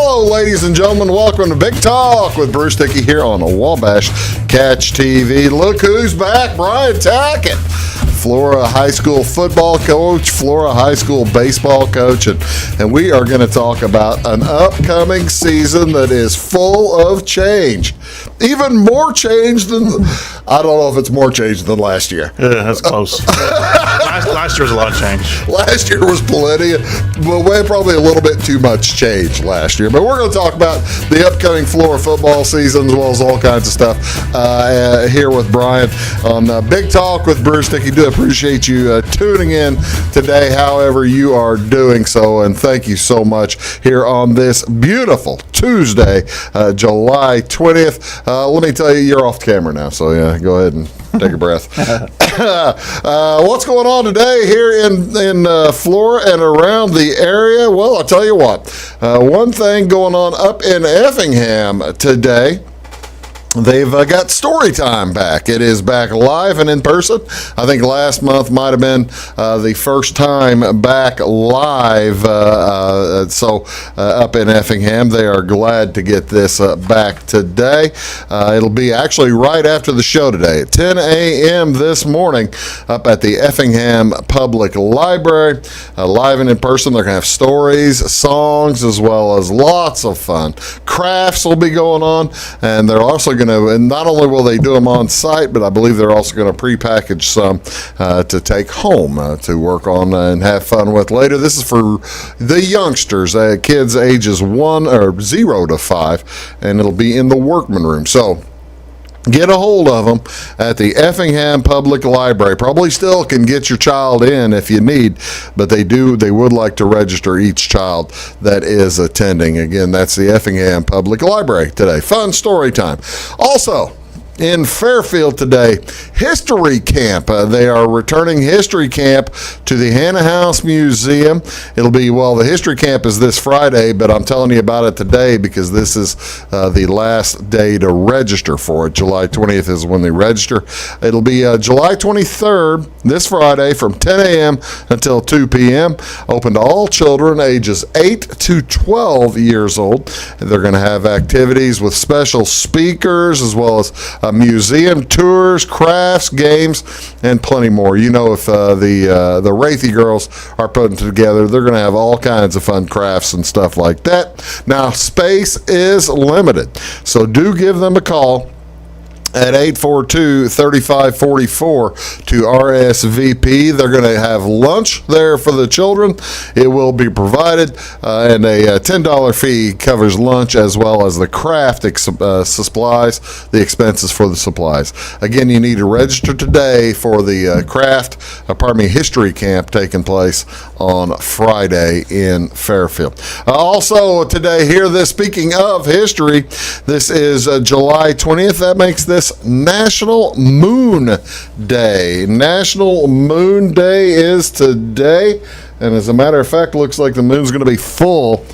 Hello, ladies and gentlemen. Welcome to Big Talk with Bruce Dickey here on Wabash Catch TV. Look who's back, Brian Tackitt, Flora High School football coach, Flora High School baseball coach, and we are going to talk about an upcoming season that is full of change. Even more change than, I don't know if it's more change than last year. Yeah, that's close. Last year was a lot of change. Last year was plenty, but probably a little bit too much change last year. But we're going to talk about the upcoming Flora football season as well as all kinds of stuff here with Brian on Big Talk with Bruce Dickey. Do appreciate you tuning in today, however you are doing so, and thank you so much here on this beautiful Tuesday, July 20th. Let me tell you, you're off camera now, so yeah, go ahead and take a breath. What's going on today here in Flora and around the area? Well, I'll tell you what. One thing going on up in Effingham today. They've got story time back. It is back live and in person. I think last month might have been the first time back live. So up in Effingham, they are glad to get this back today. It'll be actually right after the show today at 10 a.m. this morning up at the Effingham Public Library. Live and in person, they're going to have stories, songs, as well as lots of fun. Crafts will be going on, and they're also going to, and not only will they do them on site, but I believe they're also going to prepackage some to take home to work on and have fun with later. This is for the youngsters, kids ages 0 to 5, and it'll be in the workman room. So get a hold of them at the Effingham Public Library. Probably still can get your child in if you need, but they would like to register each child that is attending. Again, that's the Effingham Public Library today. Fun story time. Also, in Fairfield today, History Camp. They are returning History Camp to the Hannah House Museum. It'll be, the History Camp is this Friday, but I'm telling you about it today because this is the last day to register for it. July 20th is when they register. It'll be July 23rd, this Friday, from 10 a.m. until 2 p.m. Open to all children ages 8 to 12 years old. They're going to have activities with special speakers as well as museum tours, crafts, games, and plenty more. You know, if the Wraithy girls are putting together, they're going to have all kinds of fun crafts and stuff like that. Now, space is limited, so do give them a call at 842-3544 to RSVP. They're going to have lunch there for the children. It will be provided, and a $10 fee covers lunch as well as the craft supplies, the expenses for the supplies. Again, you need to register today for the History Camp taking place on Friday in Fairfield. Also today here, speaking of history, this is July 20th. That makes this National Moon Day. National Moon Day is today, and as a matter of fact, looks like the moon's going to be full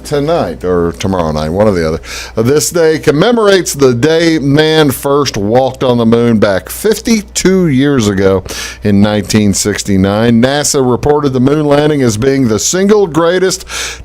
tonight or tomorrow night, one or the other. This day commemorates the day man first walked on the moon back 52 years ago in 1969. NASA reported the moon landing as being the single greatest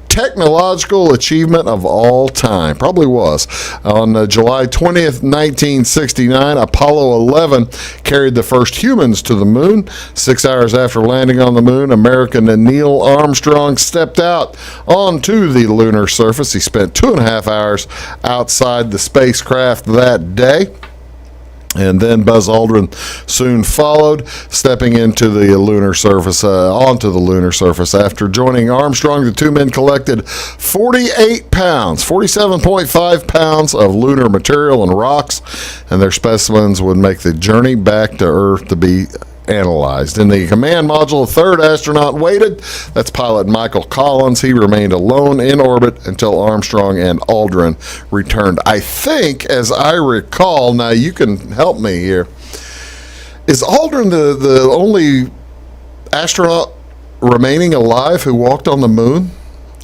technological achievement of all time. Probably was. On July 20th, 1969, Apollo 11 carried the first humans to the moon. 6 hours after landing on the moon, American Neil Armstrong stepped out onto the lunar surface. He spent 2.5 hours outside the spacecraft that day. And then Buzz Aldrin soon followed, stepping into the lunar surface, onto the lunar surface. After joining Armstrong, the two men collected 47.5 pounds of lunar material and rocks, and their specimens would make the journey back to Earth to be analyzed. In the command module, a third astronaut waited. That's pilot Michael Collins. He remained alone in orbit until Armstrong and Aldrin returned. I think, as I recall, now you can help me here, is Aldrin the only astronaut remaining alive who walked on the moon?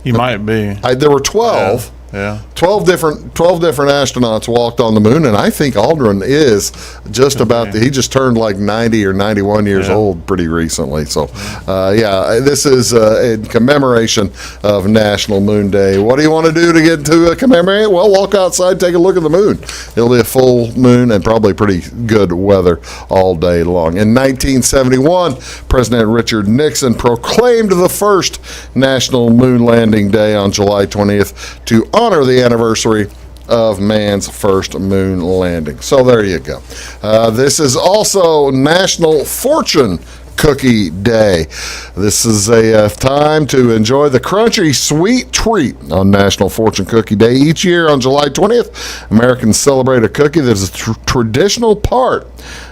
He might be. There were 12. Yeah. 12 different astronauts walked on the moon, and I think Aldrin is just about he just turned like 90 or 91 years old pretty recently. So, this is in commemoration of National Moon Day. What do you want to do to get to commemorate? Well, walk outside, take a look at the moon. It'll be a full moon and probably pretty good weather all day long. In 1971, President Richard Nixon proclaimed the first National Moon Landing Day on July 20th to honor the anniversary of man's first moon landing. So there you go. This is also National Fortune Cookie Day. This is a time to enjoy the crunchy sweet treat on National Fortune Cookie Day. Each year on July 20th, Americans celebrate a cookie that is a traditional part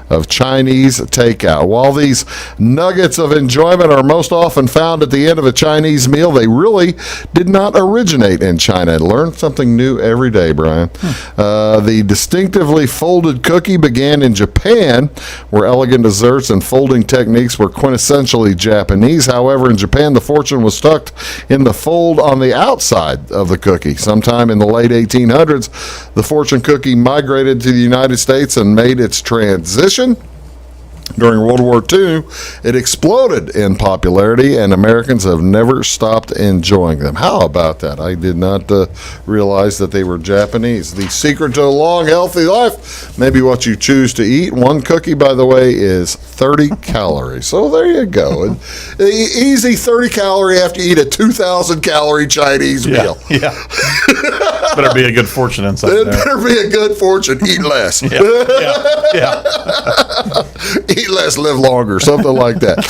of Chinese takeout. While these nuggets of enjoyment are most often found at the end of a Chinese meal, they really did not originate in China. Learn something new every day, Brian. The distinctively folded cookie began in Japan, where elegant desserts and folding techniques were quintessentially Japanese. However, in Japan, the fortune was tucked in the fold on the outside of the cookie. Sometime in the late 1800s, the fortune cookie migrated to the United States and made its transition. During World War II, it exploded in popularity, and Americans have never stopped enjoying them. How about that? I did not realize that they were Japanese. The secret to a long, healthy life, maybe what you choose to eat. One cookie, by the way, is 30 calories. So there you go. Easy 30 calorie after you eat a 2,000 calorie Chinese meal. Yeah. Better be a good fortune inside It there. better be a good fortune. Eat less. Yeah. Eat less, live longer, something like that.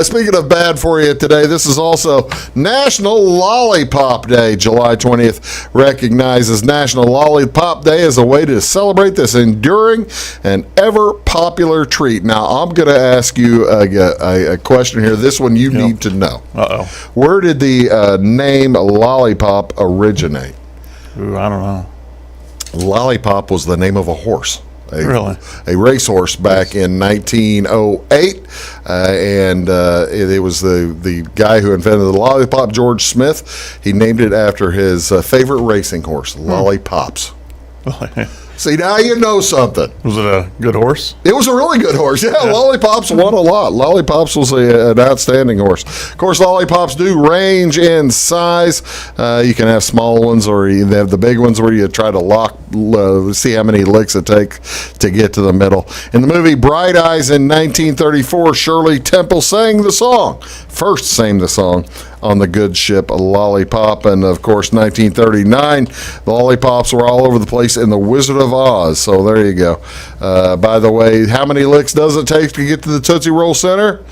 Speaking of bad for you today, this is also National Lollipop Day. July 20th recognizes National Lollipop Day as a way to celebrate this enduring and ever popular treat. Now, I'm going to ask you a question here. This one you need to know. Uh-oh. Where did the name Lollipop originate? Ooh, I don't know. Lollipop was the name of a horse. Really? A racehorse back in 1908, and it was the guy who invented the lollipop, George Smith. He named it after his favorite racing horse, Lollipops. See, now you know something. Was it a good horse? It was a really good horse. Yeah, Lollipops won a lot. Lollipops was an outstanding horse. Of course, Lollipops do range in size. You can have small ones, or you have the big ones where you try to see how many licks it takes to get to the middle. In the movie Bright Eyes in 1934, Shirley Temple sang the song on the good ship Lollipop. And of course, 1939, the lollipops were all over the place in The Wizard of Oz. So there you go. By the way, how many licks does it take to get to the Tootsie Roll Center?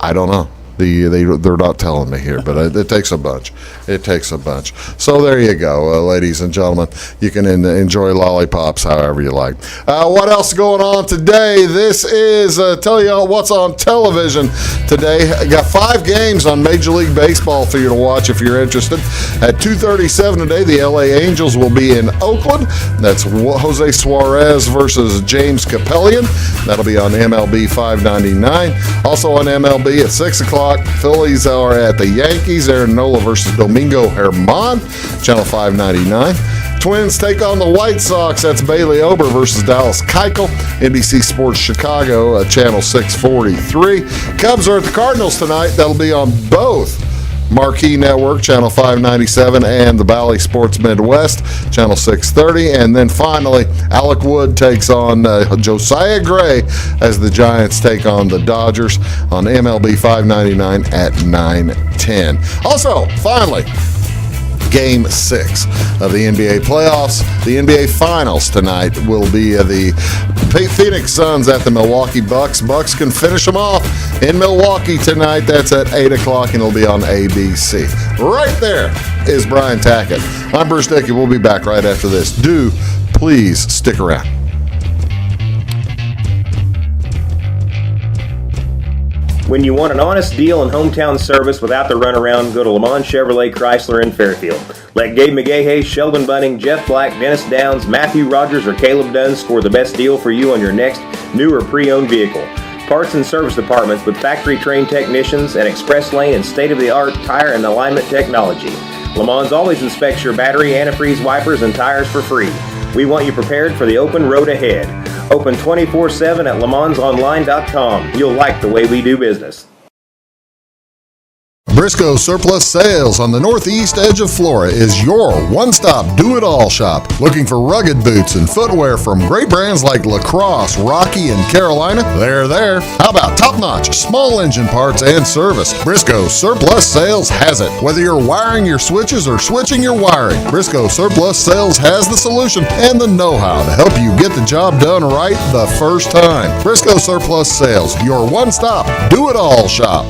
I don't know. They're not telling me here, but it takes a bunch. It takes a bunch. So there you go, ladies and gentlemen. You can enjoy lollipops however you like. What else is going on today? This is tell you what's on television today. I got 5 games on Major League Baseball for you to watch if you're interested. At 2:37 today, the LA Angels will be in Oakland. That's Jose Suarez versus James Capellion. That'll be on MLB 599. Also on MLB at 6 o'clock. Phillies are at the Yankees. Aaron Nola versus Domingo Germán, Channel 599. Twins take on the White Sox. That's Bailey Ober versus Dallas Keuchel. NBC Sports Chicago, Channel 643. Cubs are at the Cardinals tonight. That'll be on both Marquee Network, Channel 597, and the Valley Sports Midwest, Channel 630. And then finally, Alec Wood takes on Josiah Gray as the Giants take on the Dodgers on MLB 599 at 9:10. Also, finally, Game 6 of the NBA playoffs. The NBA Finals tonight will be the Phoenix Suns at the Milwaukee Bucks. Bucks can finish them off in Milwaukee tonight. That's at 8 o'clock, and it'll be on ABC. Right there is Brian Tackitt. I'm Bruce Dickey. We'll be back right after this. Do please stick around. When you want an honest deal and hometown service without the runaround, go to Lamont Chevrolet Chrysler in Fairfield. Let Gabe McGahey, Sheldon Bunning, Jeff Black, Dennis Downs, Matthew Rogers, or Caleb Dunn score the best deal for you on your next new or pre-owned vehicle. Parts and service departments with factory-trained technicians and express lane and state-of-the-art tire and alignment technology. Le Mans always inspects your battery, antifreeze, wipers, and tires for free. We want you prepared for the open road ahead. Open 24/7 at lemansonline.com. You'll like the way we do business. Briscoe Surplus Sales on the northeast edge of Flora is your one-stop do-it-all shop. Looking for rugged boots and footwear from great brands like Lacrosse, Rocky, and Carolina? They're there. How about top-notch small engine parts and service? Briscoe Surplus Sales has it. Whether you're wiring your switches or switching your wiring, Briscoe Surplus Sales has the solution and the know-how to help you get the job done right the first time. Briscoe Surplus Sales, your one-stop do-it-all shop.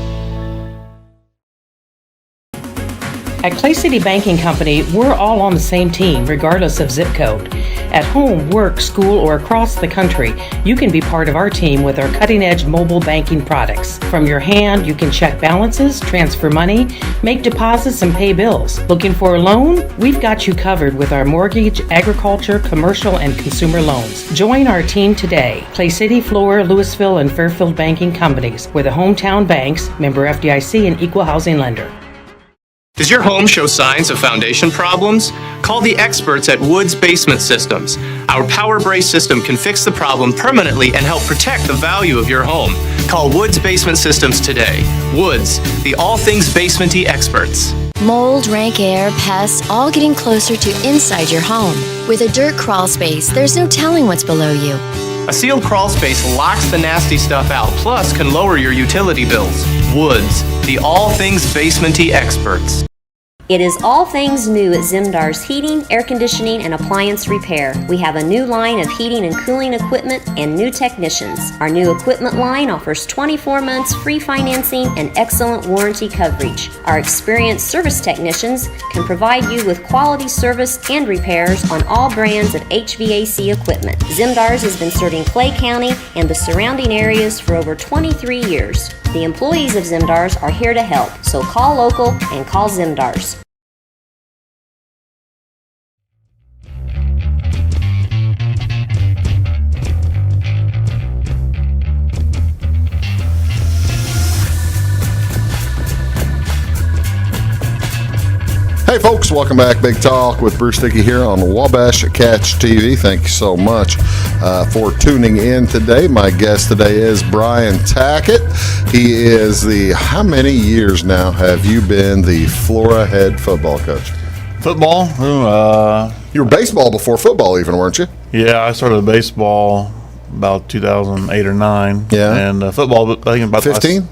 At Clay City Banking Company, we're all on the same team, regardless of zip code. At home, work, school, or across the country, you can be part of our team with our cutting-edge mobile banking products. From your hand, you can check balances, transfer money, make deposits, and pay bills. Looking for a loan? We've got you covered with our mortgage, agriculture, commercial, and consumer loans. Join our team today. Clay City, Flora, Louisville, and Fairfield Banking Companies. We're the hometown banks, member FDIC, and equal housing lender. Does your home show signs of foundation problems? Call the experts at Woods Basement Systems. Our Power Brace system can fix the problem permanently and help protect the value of your home. Call Woods Basement Systems today. Woods, the all things basement-y experts. Mold, rank air, pests, all getting closer to inside your home. With a dirt crawl space, there's no telling what's below you. A sealed crawl space locks the nasty stuff out, plus can lower your utility bills. Woods, the all things basement-y experts. It is all things new at Zimdar's Heating, Air Conditioning, and Appliance Repair. We have a new line of heating and cooling equipment and new technicians. Our new equipment line offers 24 months free financing and excellent warranty coverage. Our experienced service technicians can provide you with quality service and repairs on all brands of HVAC equipment. Zimdar's has been serving Clay County and the surrounding areas for over 23 years. The employees of Zimdar's are here to help, so call local and call Zimdar's. Hey folks, welcome back. Big Talk with Bruce Dickey here on Wabash Catch TV. Thank you so much for tuning in today. My guest today is Brian Tackitt. He is how many years now have you been the Flora head football coach? Football? You were baseball before football even, weren't you? Yeah, I started baseball about 2008 or 9. Yeah. And football, I think about 15?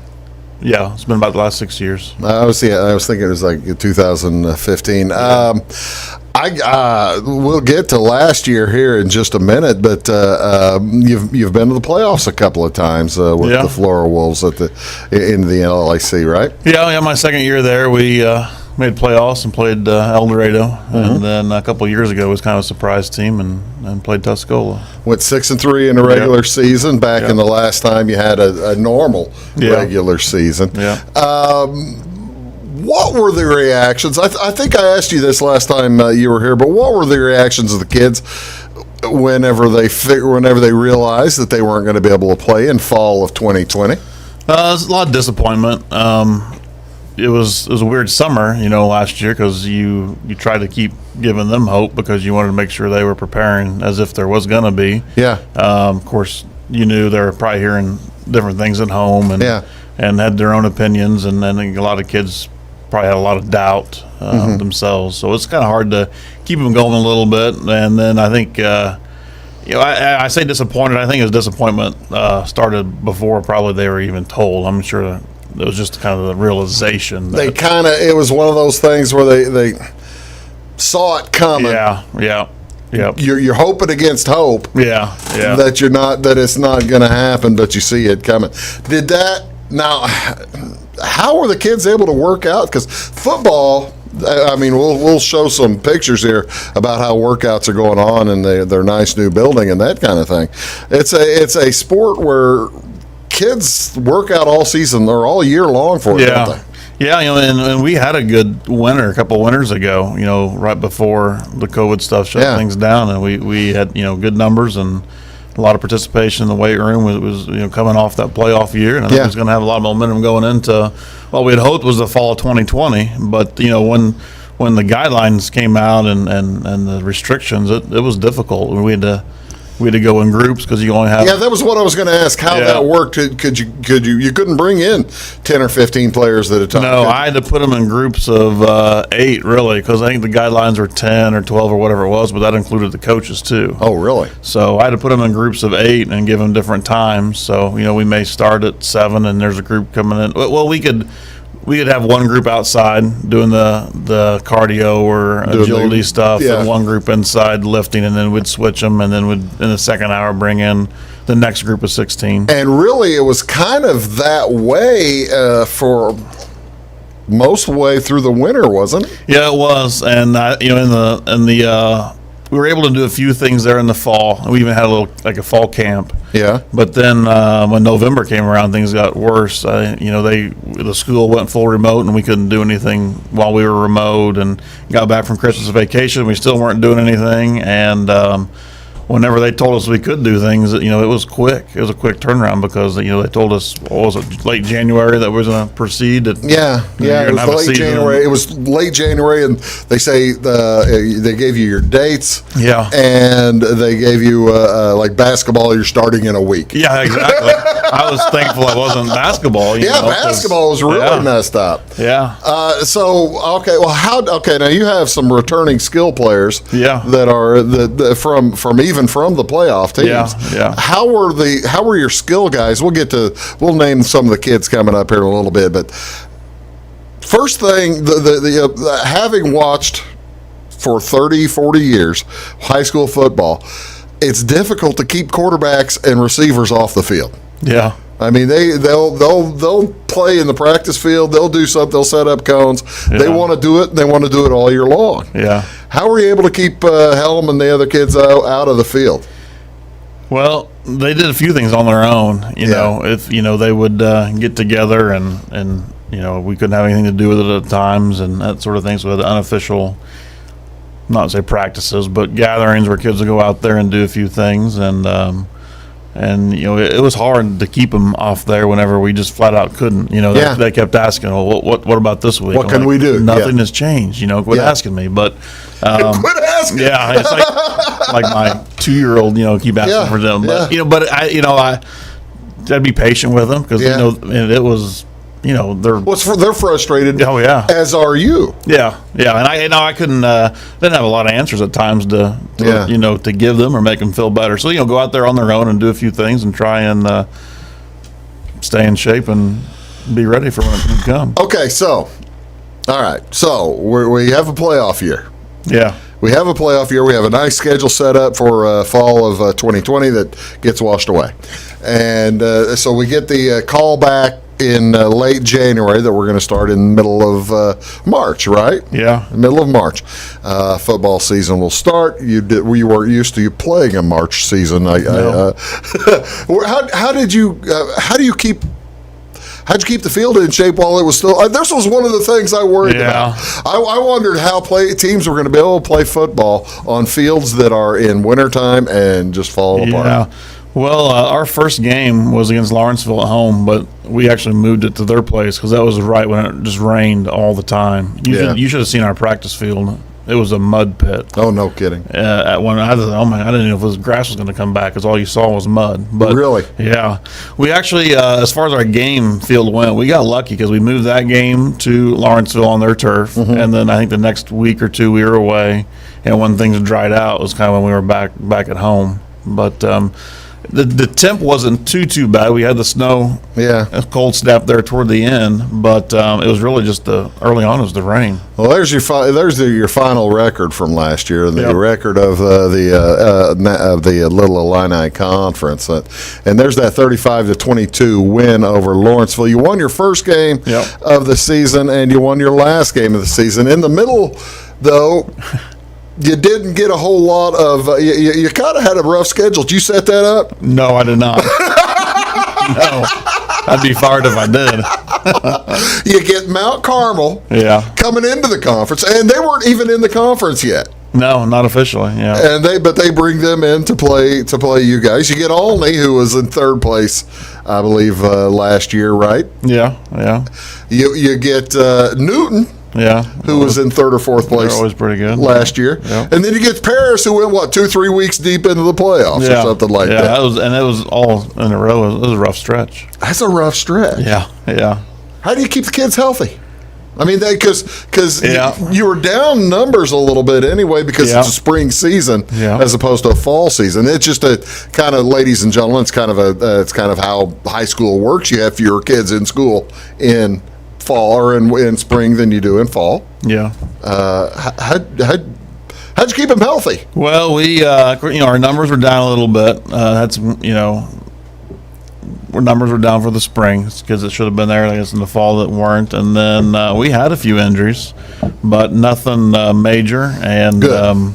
Yeah, it's been about the last 6 years. I was thinking it was like 2015. We'll get to last year here in just a minute, but you've been to the playoffs a couple of times with the Flora Wolves in the LIC, right? Yeah. My second year there, we made playoffs and played El Dorado, and then a couple of years ago was kind of a surprise team and played Tuscola. Went 6-3 in the regular season. Back in the last time you had a normal regular season. Yeah. What were the reactions? I think I asked you this last time you were here, but what were the reactions of the kids whenever they realized that they weren't going to be able to play in fall of 2020? There's a lot of disappointment. It was a weird summer, last year, because you tried to keep giving them hope because you wanted to make sure they were preparing as if there was going to be. Yeah. Of course, you knew they were probably hearing different things at home and had their own opinions, and then a lot of kids probably had a lot of doubt themselves. So it's kind of hard to keep them going a little bit. And then I think, I say disappointed. I think his disappointment started before probably they were even told. I'm sure it was just kind of the realization. It was one of those things where they saw it coming. Yeah. You're hoping against hope. Yeah. That it's not going to happen, but you see it coming. Now, how were the kids able to work out? Because football, I mean, we'll show some pictures here about how workouts are going on in their nice new building and that kind of thing. It's a sport where kids work out all season or all year long for it, don't they? Yeah, and we had a good winter a couple winters ago, right before the COVID stuff shut things down, and we had, good numbers and a lot of participation in the weight room. It was coming off that playoff year, and I think it was going to have a lot of momentum going into what we had hoped was the fall of 2020. But when when the guidelines came out and the restrictions, it was difficult. We had to go in groups because you only have. Yeah, that was what I was going to ask. How that worked? Could you couldn't bring in 10 or 15 players at a time? No, I had to put them in groups of 8 really, because I think the guidelines were 10 or 12 or whatever it was, but that included the coaches too. Oh, really? So I had to put them in groups of 8 and give them different times. So we may start at 7 and there's a group coming in. Well, we could have one group outside doing the cardio or agility stuff, and one group inside lifting, and then we'd switch them, and then we'd in the second hour bring in the next group of 16. And really, it was kind of that way for most way through the winter, wasn't it? Yeah, it was, and we were able to do a few things there in the fall. We even had a fall camp. Yeah. But then when November came around, things got worse. The school went full remote, and we couldn't do anything while we were remote. And got back from Christmas vacation, we still weren't doing anything. And whenever they told us we could do things, it was quick. It was a quick turnaround because they told us, what was it, late January that we was going to proceed. It was late January. It was late January, and they say they gave you your dates. Yeah, and they gave you like basketball. You're starting in a week. Yeah, exactly. I was thankful it wasn't basketball. Basketball was really messed up. Yeah. Now you have some returning skill players. That are from even from the playoff teams. Yeah. How were your skill guys? We'll name some of the kids coming up here in a little bit, but first thing, the having watched for 30, 40 years high school football, it's difficult to keep quarterbacks and receivers off the field. Yeah. I mean, they'll play in the practice field. They'll do something. They'll set up cones. Yeah. They want to do it. They want to do it all year long. Yeah. How were you able to keep Helm and the other kids out of the field? Well, they did a few things on their own. If they would get together and we couldn't have anything to do with it at times and that sort of thing. So we had unofficial, not to say practices, but gatherings where kids would go out there and do a few things and it was hard to keep them off there whenever we just flat out couldn't. They kept asking, "Well, what about this week? What can we do?" Nothing has changed. Quit asking me. But quit asking. Yeah, it's like my 2-year-old. Keep asking for them. But I'd be patient with them because it was. They're frustrated. Oh yeah, as are you. Yeah, and I couldn't didn't have a lot of answers at times to give them or make them feel better. So go out there on their own and do a few things and try and stay in shape and be ready for when it comes. Okay, so all right, so we have a playoff year. Yeah. We have a playoff year. We have a nice schedule set up for fall of 2020 that gets washed away. And so we get the call back in late January that we're going to start in the middle of March, right? Yeah. Middle of March. Football season will start. We weren't used to you playing a March season. No. How'd you keep the field in shape while it was still? This was one of the things I worried about. I wondered how teams were going to be able to play football on fields that are in wintertime and just fall apart. Yeah. Well, our first game was against Lawrenceville at home, but we actually moved it to their place because that was right when it just rained all the time. You should have seen our practice field. It was a mud pit. Oh, no kidding. At one, I didn't know if grass was going to come back because all you saw was mud. But really? Yeah. We actually, as far as our game field went, we got lucky because we moved that game to Lawrenceville on their turf, and then I think the next week or two we were away, and when things dried out was kind of when we were back at home. But the temp wasn't too bad. We had the snow, a cold snap there toward the end, but it was really just early on was the rain. Well, there's your final record from last year, the record of the Little Illini Conference, and there's that 35-22 win over Lawrenceville. You won your first game of the season, and you won your last game of the season. In the middle, though. You didn't get a whole lot of. You kind of had a rough schedule. Did you set that up? No, I did not. No, I'd be fired if I did. You get Mount Carmel. Coming into the conference, and they weren't even in the conference yet. No, not officially. Yeah. And they bring them in to play you guys. You get Olney, who was in third place, I believe, last year, right? Yeah. You get Newton. Yeah. who was in third or fourth place. They're always pretty good last year. Yeah. And then you get Paris, who went 2-3 weeks deep into the playoffs or something like that. Yeah, it was all in a row. It was a rough stretch. That's a rough stretch. Yeah. How do you keep the kids healthy? I mean, because you were down numbers a little bit anyway because it's a spring season as opposed to a fall season. It's just a kind of, ladies and gentlemen, it's kind of how high school works. You have fewer kids in school in fall or in spring than you do in fall. Yeah. How'd you keep them healthy? Well, we our numbers were down a little bit. Our numbers were down for the spring because it should have been there, I guess, in the fall that weren't. And then we had a few injuries, but nothing major. And good.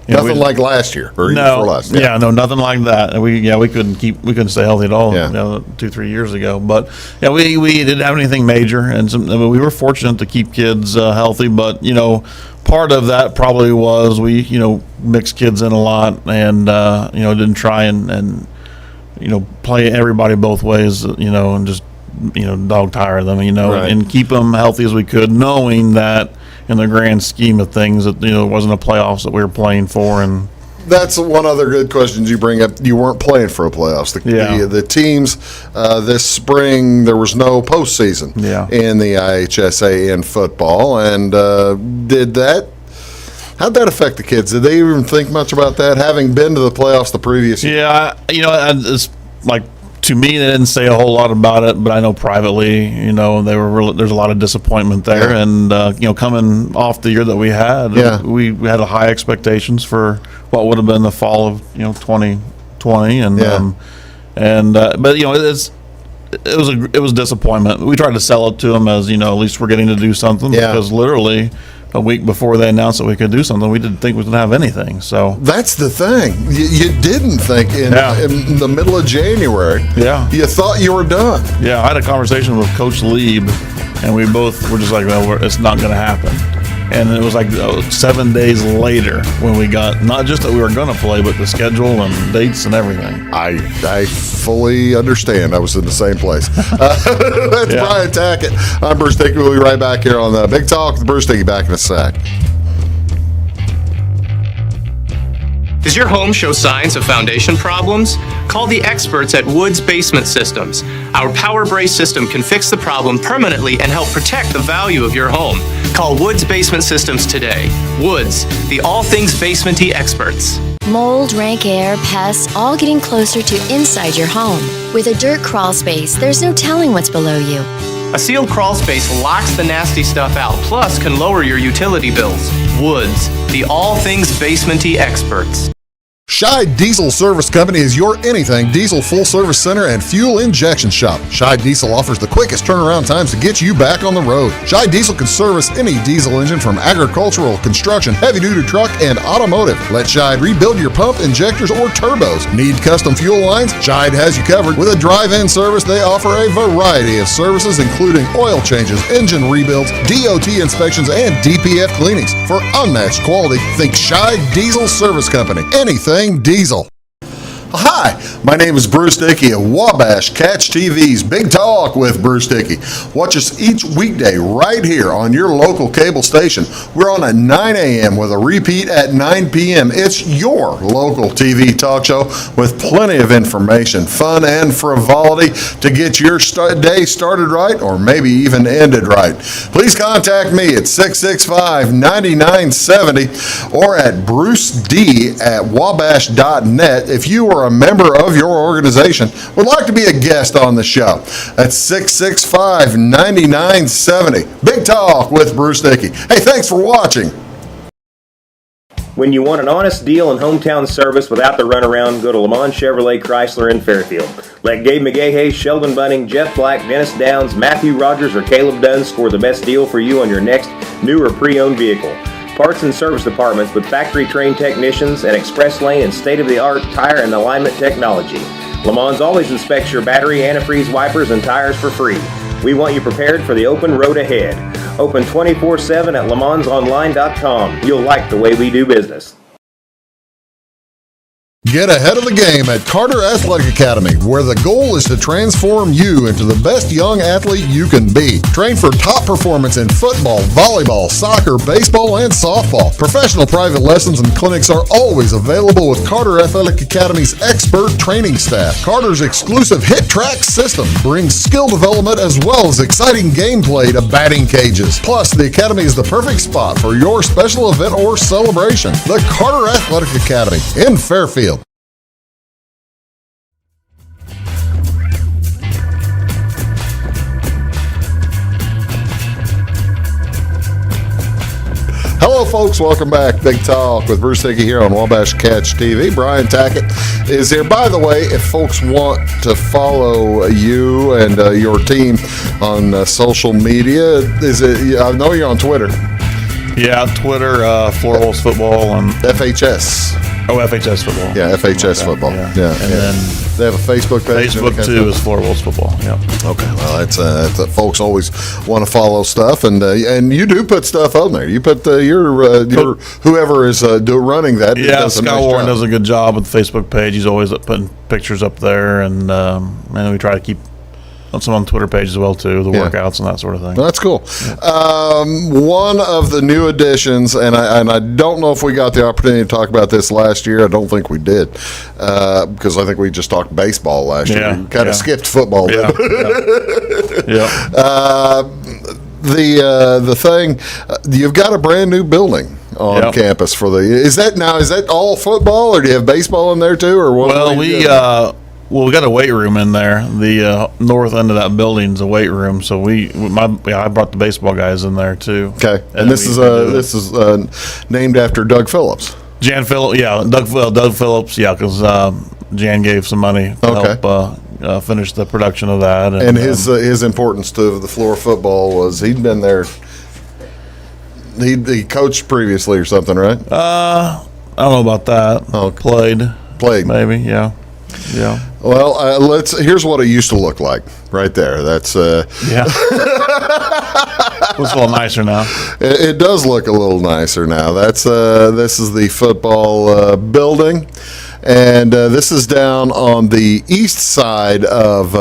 Nothing like last year or even before last. Yeah, no, nothing like that. We couldn't stay healthy at all. 2-3 years ago. But we didn't have anything major, and we were fortunate to keep kids healthy. But part of that probably was we mixed kids in a lot, and didn't try and play everybody both ways, and just, dog tire them, and keep them healthy as we could, knowing that in the grand scheme of things that, it wasn't a playoffs that we were playing for. And that's one other good question you bring up. You weren't playing for a playoffs. The teams this spring, there was no postseason in the IHSA in football. And how'd that affect the kids? Did they even think much about that, having been to the playoffs the previous year? Yeah, it's like, to me, they didn't say a whole lot about it, but I know privately, they were there's a lot of disappointment there. Yeah. And, coming off the year that we had, we had high expectations for what would have been the fall of, 2020. But, it was disappointment. We tried to sell it to them as, at least we're getting to do something because literally a week before they announced that we could do something, we didn't think we could have anything. So that's the thing. You didn't think in the middle of January. Yeah. You thought you were done. Yeah. I had a conversation with Coach Lieb, and we both were just like, well, it's not going to happen. And it was like 7 days later when we got, not just that we were going to play, but the schedule and dates and everything. I fully understand. I was in the same place. That's Brian Tackitt. I'm Bruce Dickey. We'll be right back here on the Big Talk with Bruce Dickey, back in a sec. Does your home show signs of foundation problems? Call the experts at Woods Basement Systems. Our Power Brace system can fix the problem permanently and help protect the value of your home. Call Woods Basement Systems today. Woods, the all things basement-y experts. Mold, rank air, pests, all getting closer to inside your home. With a dirt crawl space, there's no telling what's below you. A sealed crawl space locks the nasty stuff out, plus can lower your utility bills. Woods, the all things basement-y experts. Scheid Diesel Service Company is your anything diesel full service center and fuel injection shop. Scheid Diesel offers the quickest turnaround times to get you back on the road. Scheid Diesel can service any diesel engine from agricultural, construction, heavy-duty truck, and automotive. Let Scheid rebuild your pump, injectors, or turbos. Need custom fuel lines? Scheid has you covered. With a drive-in service, they offer a variety of services, including oil changes, engine rebuilds, DOT inspections, and DPF cleanings. For unmatched quality, think Scheid Diesel Service Company. Anything diesel. Hi, my name is Bruce Dickey of Wabash Catch TV's Big Talk with Bruce Dickey. Watch us each weekday right here on your local cable station. We're on at 9 a.m. with a repeat at 9 p.m. It's your local TV talk show with plenty of information, fun, and frivolity to get your day started right or maybe even ended right. Please contact me at 665-9970 or at bruced@wabash.net if you are a member of your organization would like to be a guest on the show. That's 665-9970. Big Talk with Bruce Dickey. Hey, thanks for watching. When you want an honest deal and hometown service without the runaround, go to Lamont Chevrolet Chrysler in Fairfield. Let Gabe McGahey, Sheldon Bunning, Jeff Black, Dennis Downs, Matthew Rogers, or Caleb Dunn score the best deal for you on your next new or pre-owned vehicle. Parts and service departments with factory-trained technicians and express lane and state-of-the-art tire and alignment technology. Lamont always inspects your battery, antifreeze, wipers, and tires for free. We want you prepared for the open road ahead. Open 24/7 at LaMonsOnline.com. You'll like the way we do business. Get ahead of the game at Carter Athletic Academy, where the goal is to transform you into the best young athlete you can be. Train for top performance in football, volleyball, soccer, baseball, and softball. Professional private lessons and clinics are always available with Carter Athletic Academy's expert training staff. Carter's exclusive Hit Track system brings skill development as well as exciting gameplay to batting cages. Plus, the Academy is the perfect spot for your special event or celebration. The Carter Athletic Academy in Fairfield. Hello, folks. Welcome back. Big Talk with Bruce Dickey here on Wabash Catch TV. Brian Tackitt is here. By the way, if folks want to follow you and your team on social media, I know you're on Twitter. Yeah, Twitter, Flora Wolves Football, and FHS. Oh, FHS Football. Yeah, FHS Football. Yeah. And then they have a Facebook page. Facebook too is Flora Wolves Football. Yeah. Okay. Well, that's folks always want to follow stuff, and you do put stuff on there. You put your whoever is running that. Yeah, Scott Warren does a good job with the Facebook page. He's always putting pictures up there, and we try to keep some on the Twitter page as well too, the workouts and that sort of thing. That's cool. Yeah. One of the new additions, and I don't know if we got the opportunity to talk about this last year. I don't think we did, because I think we just talked baseball last year. We kind of skipped football. Yeah. The thing, you've got a brand new building on campus for is that all football, or do you have baseball in there too, or what? Well, we got a weight room in there. The north end of that building's a weight room, so I brought the baseball guys in there too. Okay, and this is named after Doug Phillips. Doug Phillips, because Jan gave some money to help finish the production of that. And his importance to the Flora football was he'd been there. He coached previously or something, right? I don't know about that. Okay. Played, maybe, yeah. Yeah. Well, here's what it used to look like right there. That's yeah. Looks a little nicer now. It does look a little nicer now. This is the football building, and this is down on the east side of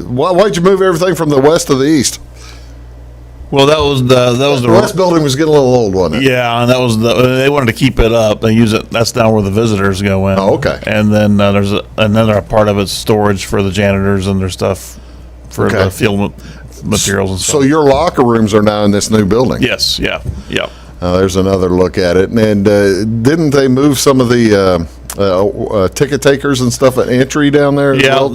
why'd you move everything from the west to the east? Well, that was the west building was getting a little old, wasn't it? Yeah, and that was they wanted to keep it up. They use it. That's down where the visitors go in. Oh, okay. And then there's another part of it's storage for the janitors and their stuff for the field materials and stuff. So your locker rooms are now in this new building. Yes. Yeah. Yeah. There's another look at it, and didn't they move some of the ticket takers and stuff at entry down there? Yeah.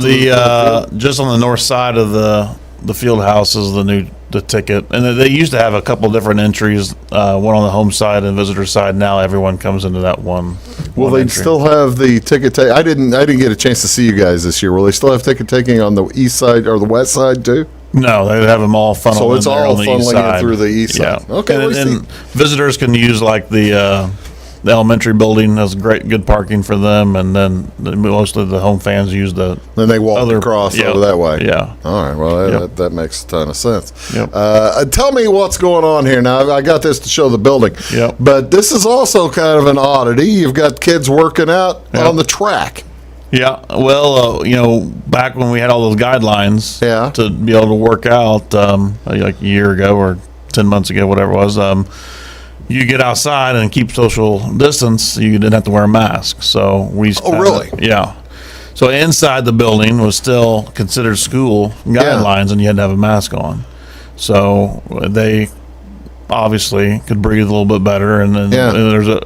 Just on the north side of the field house is the ticket, and they used to have a couple different entries, one on the home side and visitor side. Now everyone comes into that one. Will they still have the ticket take? I didn't get a chance to see you guys this year. Will they still have ticket taking on the east side or the west side too? No, they have them all funneled. So it's in there all on the east side. through the east side. Yeah. Okay. And visitors can use like the elementary building has good parking for them, and then most of the home fans use the. Then they walk across over that way. Yeah. All right. Well, that makes a ton of sense. Yep. Tell me what's going on here now. I got this to show the building. Yep. But this is also kind of an oddity. You've got kids working out on the track. Yeah. Well, back when we had all those guidelines to be able to work out, like a year ago or 10 months ago, whatever it was. You get outside and keep social distance, you didn't have to wear a mask. So we. Oh, really? Yeah. So inside the building was still considered school guidelines, and you had to have a mask on. So they obviously could breathe a little bit better, and then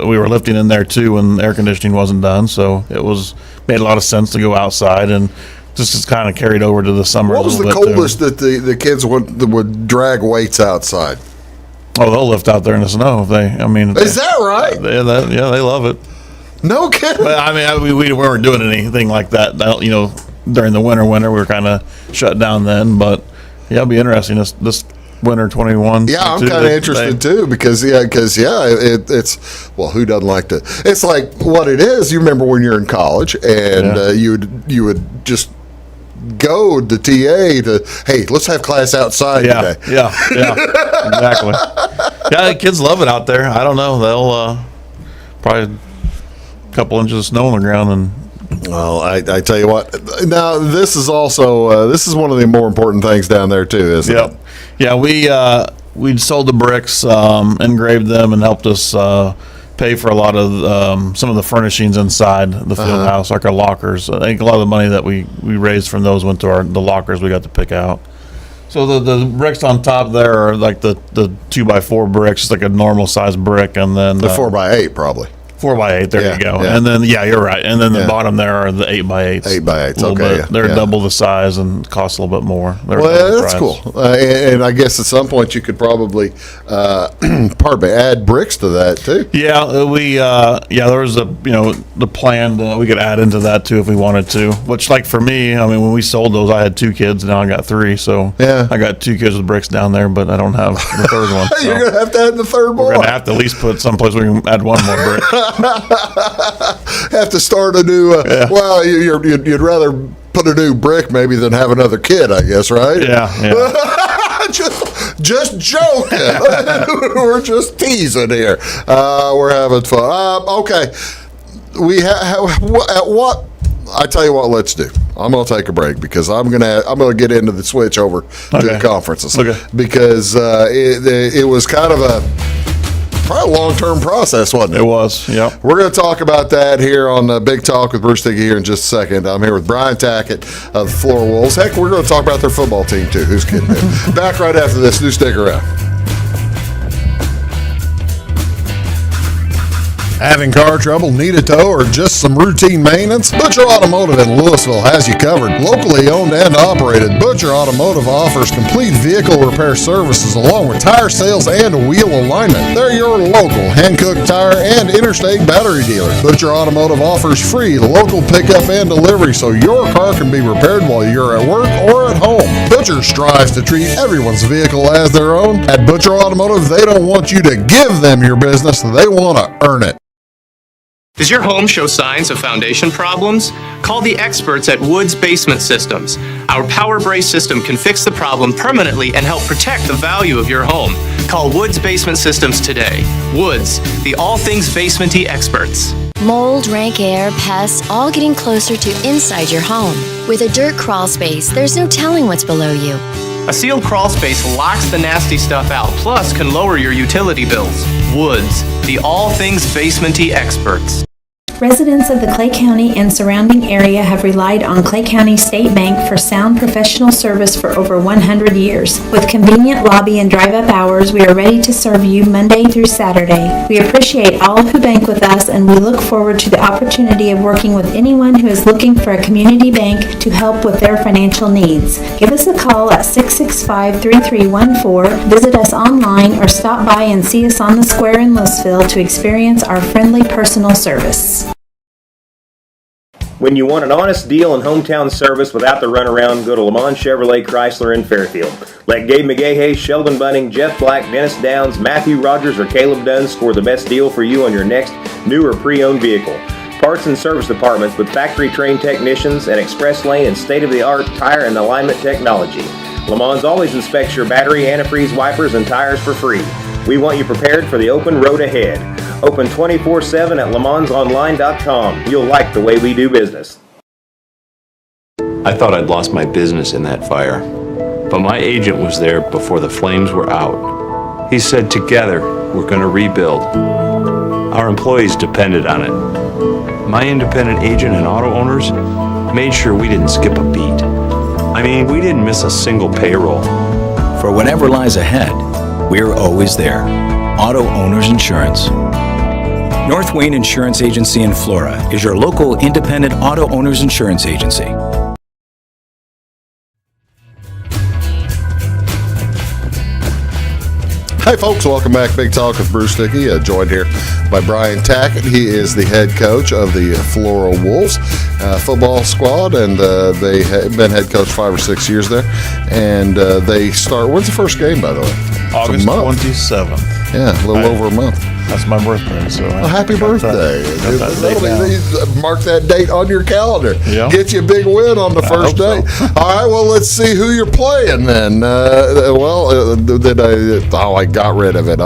we were lifting in there too when air conditioning wasn't done. So it made a lot of sense to go outside, and just kind of carried over to the summer. What was the coldest that the kids would drag weights outside? Oh, they'll lift out there in the snow if they. Is that right? They love it. No kidding. But we weren't doing anything like that. During the winter, we were kind of shut down then. But it'll be interesting this winter 21. Yeah, I'm kind of interested too because it's who doesn't like to? It's like what it is. You remember when you're in college and you would just goad the TA to, hey, let's have class outside today. Yeah, exactly. Yeah, the kids love it out there. I don't know. They'll probably couple inches of snow on the ground, and well, I tell you what. Now this is also this is one of the more important things down there too, isn't it? Yeah. We sold the bricks, engraved them, and helped us pay for a lot of some of the furnishings inside the field house, like our lockers. I think a lot of the money that we raised from those went to the lockers we got to pick out. So the bricks on top there are like the 2x4 bricks, it's like a normal size brick, and then the 4x8 probably. 4x8, there you go. Yeah. And then, you're right. And then the bottom there are the 8x8s. 8x8s, okay. They're double the size and cost a little bit more. Well, that's cool. And I guess at some point you could probably, add bricks to that too. Yeah, there was the plan we could add into that too if we wanted to. Which, like for me, I mean, when we sold those, I had 2 kids. Now I got 3. So I got 2 kids with bricks down there, but I don't have the third one. So You're gonna have to add the third boy. We're gonna have to at least put someplace we can add one more brick. Have to start a new. Well, you'd rather put a new brick maybe than have another kid, I guess, right? Yeah. just joking. We're just teasing here. We're having fun. Okay, at what? I tell you what, let's do. I'm going to take a break because I'm going to get into the switch over to the conferences because it was kind of probably a long-term process, wasn't it? It was, yeah. We're going to talk about that here on Big Talk with Bruce Dickey here in just a second. I'm here with Brian Tackitt of the Flora Wolves. Heck, we're going to talk about their football team, too. Who's kidding? Back right after this. Do stick around. Having car trouble, need a tow, or just some routine maintenance? Butcher Automotive in Louisville has you covered. Locally owned and operated, Butcher Automotive offers complete vehicle repair services along with tire sales and wheel alignment. They're your local Hankook tire and interstate battery dealer. Butcher Automotive offers free local pickup and delivery so your car can be repaired while you're at work or at home. Butcher strives to treat everyone's vehicle as their own. At Butcher Automotive, they don't want you to give them your business, they want to earn it. Does your home show signs of foundation problems? Call the experts at Woods Basement Systems. Our Power Brace system can fix the problem permanently and help protect the value of your home. Call Woods Basement Systems today. Woods, the all things basement-y experts. Mold, rank air, pests, all getting closer to inside your home. With a dirt crawl space, there's no telling what's below you. A sealed crawl space locks the nasty stuff out, plus can lower your utility bills. Woods, the all things basement-y experts. Residents of the Clay County and surrounding area have relied on Clay County State Bank for sound professional service for over 100 years. With convenient lobby and drive-up hours, we are ready to serve you Monday through Saturday. We appreciate all who bank with us, and we look forward to the opportunity of working with anyone who is looking for a community bank to help with their financial needs. Give us a call at 665-3314, visit us online, or stop by and see us on the square in Louisville to experience our friendly personal service. When you want an honest deal and hometown service without the runaround, go to Lamont Chevrolet Chrysler in Fairfield. Let Gabe McGahey, Sheldon Bunning, Jeff Black, Dennis Downs, Matthew Rogers, or Caleb Dunn score the best deal for you on your next new or pre-owned vehicle. Parts and service departments with factory-trained technicians and express lane and state-of-the-art tire and alignment technology. Lamont's always inspects your battery, antifreeze, wipers, and tires for free. We want you prepared for the open road ahead. Open 24/7 at LeMansOnline.com. You'll like the way we do business. I thought I'd lost my business in that fire, but my agent was there before the flames were out. He said, together, we're going to rebuild. Our employees depended on it. My independent agent and auto owners made sure we didn't skip a beat. I mean, we didn't miss a single payroll. For whatever lies ahead, we're always there. Auto Owners Insurance. North Wayne Insurance Agency in Flora is your local independent auto owners insurance agency. Hi, folks. Welcome back. Big Talk with Bruce Dickey, joined here by Brian Tackitt. He is the head coach of the Flora Wolves football squad, and they have been head coach 5 or 6 years there. And they start. When's the first game, by the way? August 27th. Yeah, a little over a month. That's my birthday. So well, happy birthday. Mark that date on your calendar. Yeah. Get you a big win on the first day. So. All right, well, let's see who you're playing then. I got rid of it.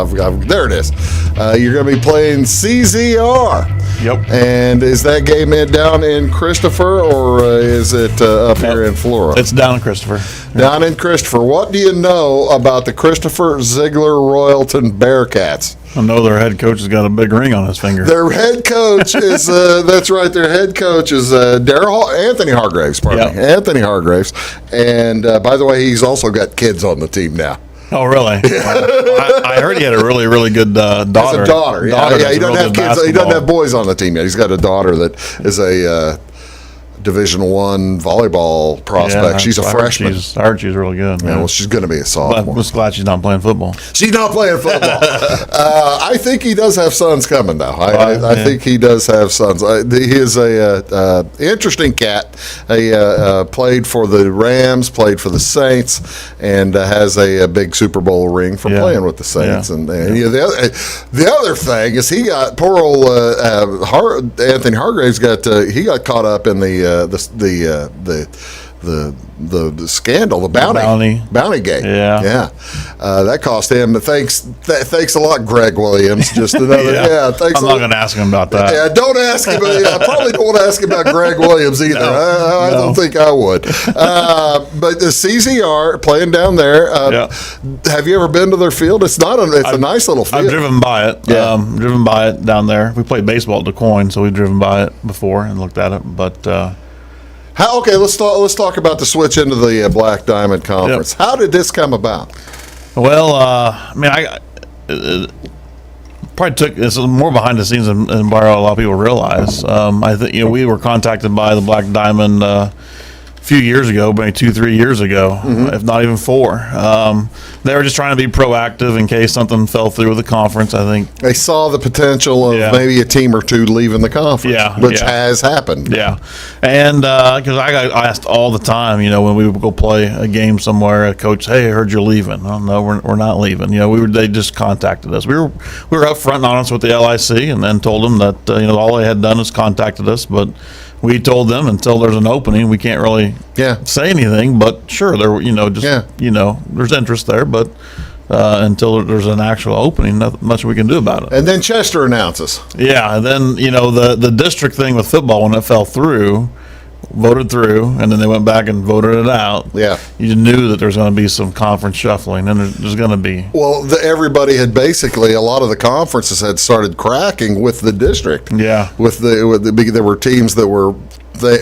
There it is. You're going to be playing CZR. Yep. And is that game down in Christopher, or is it up here in Flora? It's down in Christopher. Down in Christopher. What do you know about the Christopher Ziegler Royalton Bearcats? I know their head coach has got a big ring on his finger. Their head coach is, that's right, their head coach is Anthony Hargraves, pardon me. Anthony Hargraves. And by the way, he's also got kids on the team now. Oh, really? I heard he had a really, really good daughter. He has a daughter. Yeah, he doesn't have kids. He doesn't have boys on the team yet. He's got a daughter that is a Division I volleyball prospect. Yeah, she's a freshman. I heard she's really good. Yeah, well, she's going to be a sophomore. But I'm just glad she's not playing football. She's not playing football. I think he does have sons coming, though. I think he does have sons. He is a interesting cat. He played for the Rams, played for the Saints, and has a big Super Bowl ring for playing with the Saints. And the other thing is he got poor old Anthony Hargraves got caught up in the scandal, the bounty gate. Yeah. That cost him. Thanks a lot, Greg Williams. Just another. Thanks. I'm not going to ask him about that. Yeah, don't ask him. I probably don't want to ask him about Greg Williams either. I don't think I would. But the CZR playing down there. Have you ever been to their field? It's not. It's a nice little field. I've driven by it. Driven by it down there. We played baseball at Du Quoin, so we've driven by it before and looked at it. But let's talk about the switch into the Black Diamond Conference. How did this come about? Well, I probably took it's more behind the scenes than a lot of people realize. I think we were contacted by the Black Diamond a few years ago, maybe 2-3 years ago, if not even 4. They were just trying to be proactive in case something fell through with the conference. I think they saw the potential of maybe a team or two leaving the conference, which has happened. Yeah, and because I got asked all the time, when we would go play a game somewhere, a coach, hey, I heard you're leaving. Oh, no, we're not leaving. They just contacted us. We were upfront and honest with the LIC, and then told them that all they had done is contacted us, but we told them until there's an opening, we can't really say anything. But sure, there's interest there, but until there's an actual opening, not much we can do about it. And then Chester announces. Yeah, and then the district thing with football, when it fell through, voted through, and then they went back and voted it out. Yeah, you knew that there's going to be some conference shuffling, and there's going to be. Well, everybody had basically, a lot of the conferences had started cracking with the district. Yeah, there were teams that were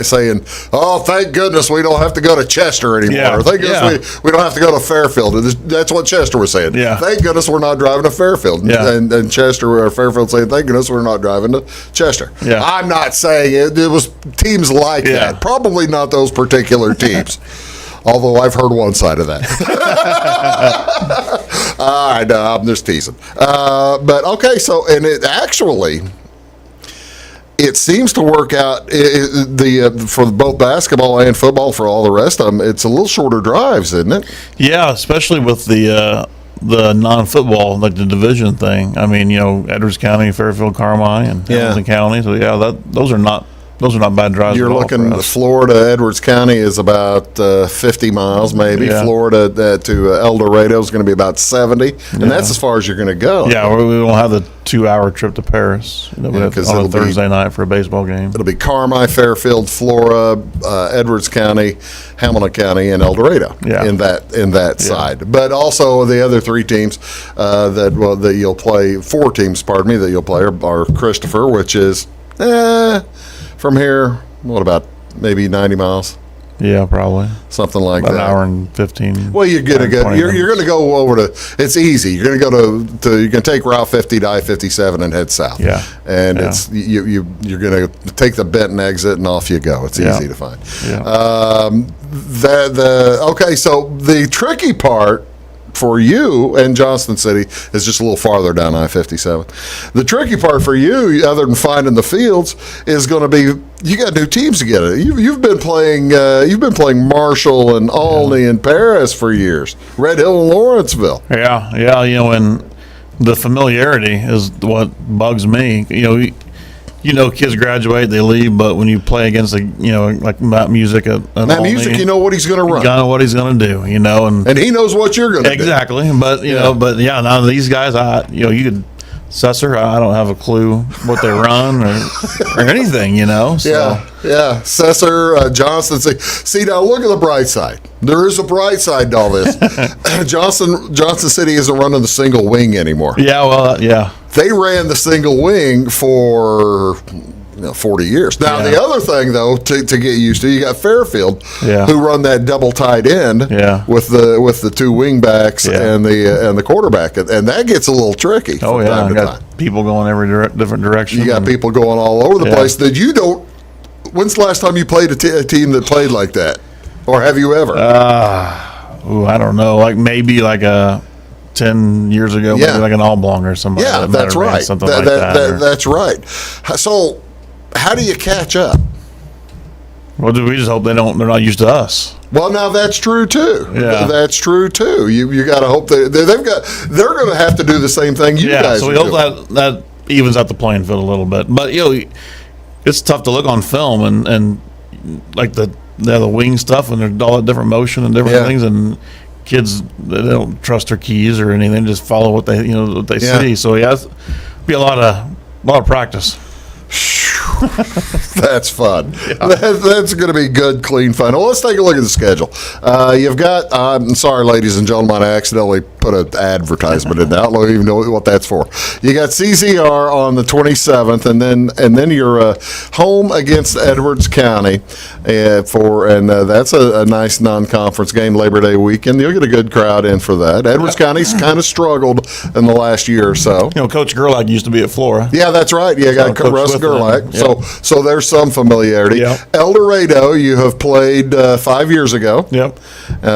saying, "Oh, thank goodness we don't have to go to Chester anymore. Yeah. Thank goodness we don't have to go to Fairfield." That's what Chester was saying. Yeah. Thank goodness we're not driving to Fairfield. Yeah. And Chester or Fairfield saying, "Thank goodness we're not driving to Chester." Yeah. I'm not saying it was teams like that. Probably not those particular teams. Although I've heard one side of that. I know, I'm just teasing. But okay, so and it actually. It seems to work out for both basketball and football. For all the rest of them, it's a little shorter drives, isn't it? Yeah, especially with the non-football, like the division thing. I mean, Edwards County, Fairfield, Carmine, and Hamilton County. So those are not bad drives. You're looking Florida, Edwards County is about 50 miles, maybe. Yeah. Florida to El Dorado is going to be about 70, and that's as far as you're going to go. Yeah, we won't have the 2-hour trip to Paris on a Thursday night for a baseball game. It'll be Carmine, Fairfield, Flora, Edwards County, Hamilton County, and El Dorado in that side. But also the other 3 teams that you'll play, 4 teams, pardon me, that you'll play are Christopher, which is from here, what about maybe 90 miles? Yeah, probably something like about that. An hour and 15. Well, you're gonna go. You're gonna go over to. It's easy. You're gonna go to. You can take Route 50 to I-57 and head south. Yeah, and it's you're gonna take the Benton exit and off you go. It's easy to find. Yeah. Okay, so the tricky part for you and Johnston City is just a little farther down I-57. The tricky part for you, other than finding the fields, is going to be you got new teams to get it. You've been playing Marshall and Olney and Paris for years. Red Hill and Lawrenceville. Yeah. And the familiarity is what bugs me. kids graduate, they leave, but when you play against like Matt Music Matt Music, you know what he's going to run. You know what he's going to do, and he knows what you're going to do. Exactly. But now these guys, you could Susser, I don't have a clue what they run or anything, So. Yeah. Susser, Johnson. See, now look at the bright side. There is a bright side to all this. Johnson City isn't running the single wing anymore. Yeah, well, yeah. They ran the single wing for 40 years. Now, the other thing, though, to get used to, you got Fairfield, who run that double tight end with the two wing backs and the quarterback, and that gets a little tricky. Oh, yeah. You got people going every different direction. You got people going all over the place that you don't. When's the last time you played a team that played like that? Or have you ever? I don't know. Like maybe like 10 years ago, maybe like an Oblong or something. Yeah, that's right. Something like that. That's right. So, how do you catch up? Well, we just hope they're not used to us. Well, now that's true too. Yeah, that's true too. You got to hope they're going to have to do the same thing you guys. So we hope that evens out the playing field a little bit. But it's tough to look on film and like the wing stuff and there's all that different motion and different things, and kids, they don't trust their keys or anything, just follow what they see. So it'll be a lot of practice. That's fun. Yeah. That's going to be good, clean fun. Well, let's take a look at the schedule. You've got, I'm sorry, ladies and gentlemen, I accidentally put an advertisement in there. I don't even know what that's for. You got CZR on the 27th, and then you're home against Edwards County and that's a nice non-conference game, Labor Day weekend. You'll get a good crowd in for that. Edwards County's kind of struggled in the last year or so. Coach Gerlach used to be at Flora. Yeah, that's right. Yeah, got Russ Gerlach. Yep. So there's some familiarity. Yep. El Dorado, you have played 5 years ago. Yep.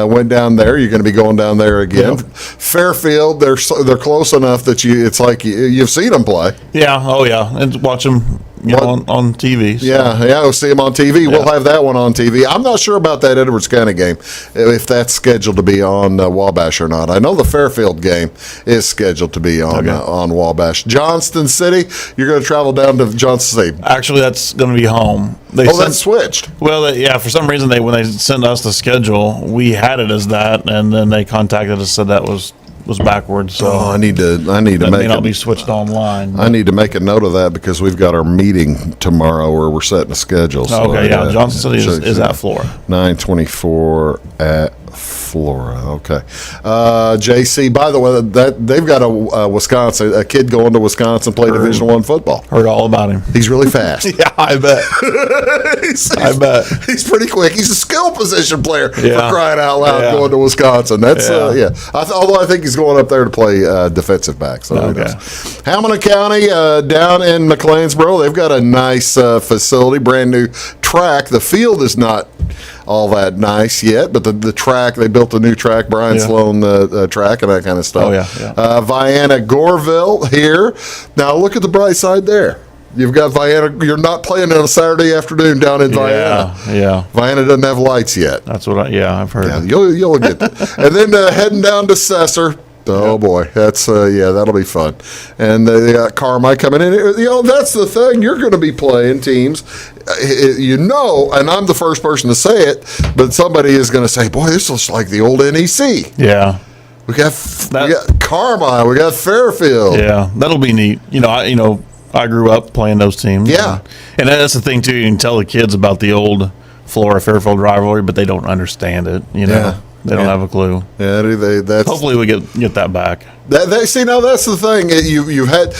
Went down there. You're going to be going down there again. Yep. Fairfield, they're close enough that it's like you've seen them play. Yeah. Oh yeah, and watch them. On TV. So. Yeah, we'll see them on TV. Yeah. We'll have that one on TV. I'm not sure about that Edwards County game, if that's scheduled to be on Wabash or not. I know the Fairfield game is scheduled to be on Wabash. Johnston City, you're going to travel down to Johnston City. Actually, that's going to be home. That's switched. Well, for some reason, when they sent us the schedule, we had it as that, and then they contacted us, said that was backwards. So I need to that may not be switched online. I need to make a note of that because we've got our meeting tomorrow where we're setting a schedule. So Johnson City is at Flora. 9:24 at Flora. Okay. JC, by the way, they've got a kid going to Wisconsin play Division I football. Heard all about him. He's really fast. Yeah, I bet. I bet. He's pretty quick. He's a skill position player for crying out loud going to Wisconsin. That's although I think he's going up there to play defensive back. So Hamilton County down in McLeansboro, they've got a nice facility, brand new track. The field is not all that nice yet, but the track, they built a new track, Brian Sloan track and that kind of stuff. Vienna Goreville here. Now look at the bright side there. You've got Vienna. You're not playing on a Saturday afternoon down in Vienna. Yeah. Vienna doesn't have lights yet. That's what I've heard. Yeah, you'll get that. And then heading down to Susser. Oh boy, that's that'll be fun. And they got Carmi coming in. That's the thing. You're going to be playing teams, and I'm the first person to say it, but somebody is going to say, "Boy, this looks like the old NEC." Yeah. We got Carmi. We got Fairfield. Yeah, that'll be neat. I grew up playing those teams. Yeah. And that's the thing too. You can tell the kids about the old Flora Fairfield rivalry, but they don't understand it. Yeah. They don't have a clue. Yeah, hopefully we get that back. See, now that's the thing. You've had.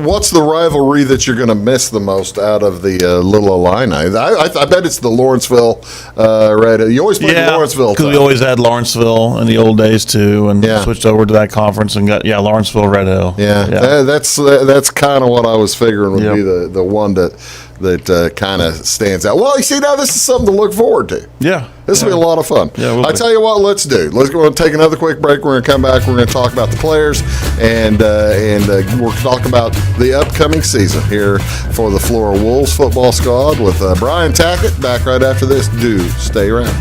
What's the rivalry that you're going to miss the most out of the Little Illini? I bet it's the Lawrenceville Red. You always played Lawrenceville because we always had Lawrenceville in the old days too, and switched over to that conference and got Lawrenceville Red Hill. Yeah. That's kind of what I was figuring would be the one that kind of stands out. Well, you see, now this is something to look forward to. Yeah. This will be a lot of fun. Yeah, I tell you what, let's go and take another quick break. We're going to come back. We're going to talk about the players and we'll talk about the upcoming season here for the Flora Wolves football squad with Brian Tackitt. Back right after this. Do stay around.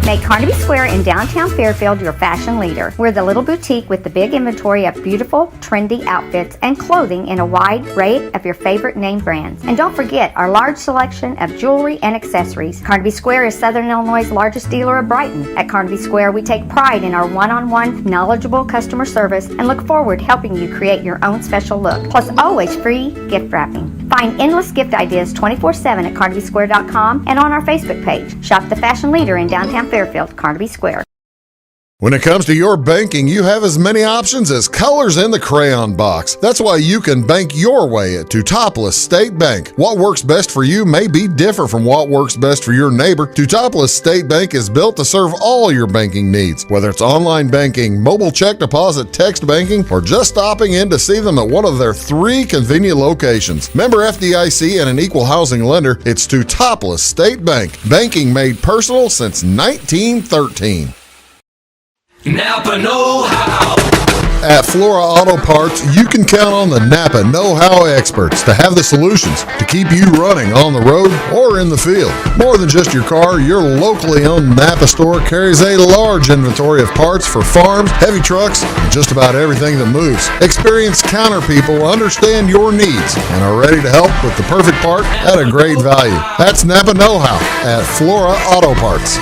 Make Carnaby Square in downtown Fairfield your fashion leader. We're the little boutique with the big inventory of beautiful, trendy outfits and clothing in a wide array of your favorite name brands. And don't forget our large selection of jewelry and accessories. Carnaby Square is Southern Illinois' largest dealer of Brighton. At Carnaby Square, we take pride in our one-on-one, knowledgeable customer service and look forward to helping you create your own special look. Plus, always free gift wrapping. Find endless gift ideas 24/7 at CarnabySquare.com and on our Facebook page. Shop the fashion leader in downtown Fairfield, Carnaby Square. When it comes to your banking, you have as many options as colors in the crayon box. That's why you can bank your way at Teutopolis State Bank. What works best for you may be different from what works best for your neighbor. Teutopolis State Bank is built to serve all your banking needs, whether it's online banking, mobile check deposit, text banking, or just stopping in to see them at one of their 3 convenient locations. Member FDIC and an equal housing lender, it's Teutopolis State Bank. Banking made personal since 1913. Napa know-how. At Flora Auto Parts, you can count on the Napa know-how experts to have the solutions to keep you running on the road or in the field. More than just your car, your locally owned Napa store carries a large inventory of parts for farms, heavy trucks, and just about everything that moves. Experienced counter people understand your needs and are ready to help with the perfect part at a great value. That's Napa know-how at Flora Auto Parts.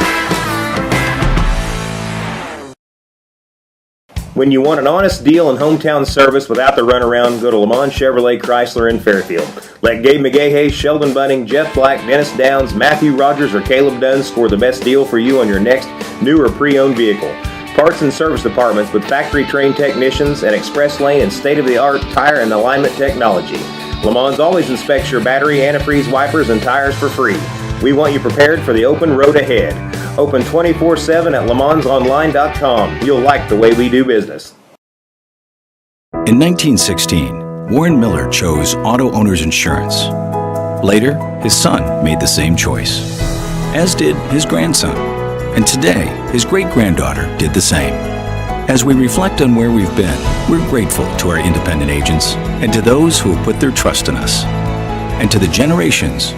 When you want an honest deal and hometown service without the runaround, go to Lamont Chevrolet Chrysler in Fairfield. Let Gabe McGahey, Sheldon Bunning, Jeff Black, Dennis Downs, Matthew Rogers, or Caleb Dunn score the best deal for you on your next new or pre-owned vehicle. Parts and service departments with factory-trained technicians and express lane and state-of-the-art tire and alignment technology. Lamont always inspects your battery, antifreeze, wipers, and tires for free. We want you prepared for the open road ahead. Open 24/7 at LeMansOnline.com. You'll like the way we do business. In 1916, Warren Miller chose Auto Owners Insurance. Later, his son made the same choice, as did his grandson. And today, his great-granddaughter did the same. As we reflect on where we've been, we're grateful to our independent agents and to those who have put their trust in us, and to the generations